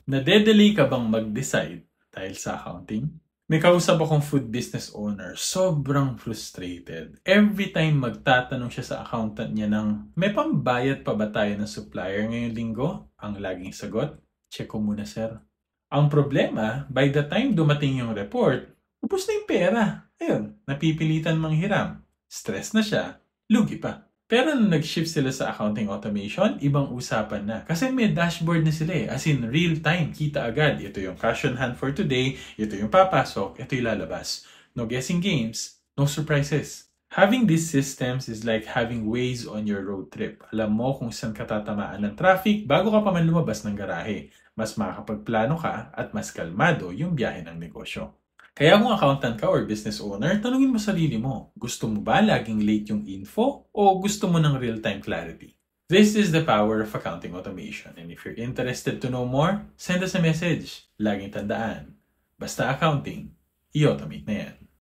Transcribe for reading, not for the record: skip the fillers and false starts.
Nade-delay ka bang mag-decide dahil sa accounting? May kausap akong food business owner, sobrang frustrated. Every time magtatanong siya sa accountant niya ng, may pambayad pa ba tayo ng supplier ngayong linggo? Ang laging sagot, check ko muna sir. Ang problema, by the time dumating yung report, ubos na yung pera. Ayun, napipilitan manghiram. Stress na siya, lugi pa. Pero nung nag-shift sila sa accounting automation, ibang usapan na. Kasi may dashboard na sila eh. As in, real time, kita agad. Ito yung cash on hand for today, ito yung papasok, ito yung lalabas. No guessing games, no surprises. Having these systems is like having Waze on your road trip. Alam mo kung saan ka tatamaan ng traffic bago ka pa man lumabas ng garahe. Mas makakapagplano ka at mas kalmado yung biyahe ng negosyo. Kaya kung accountant ka or business owner, tanungin mo sarili mo, gusto mo ba laging late yung info o gusto mo ng real-time clarity? This is the power of accounting automation. And if you're interested to know more, send us a message. Laging tandaan, basta accounting, i-automate na yan.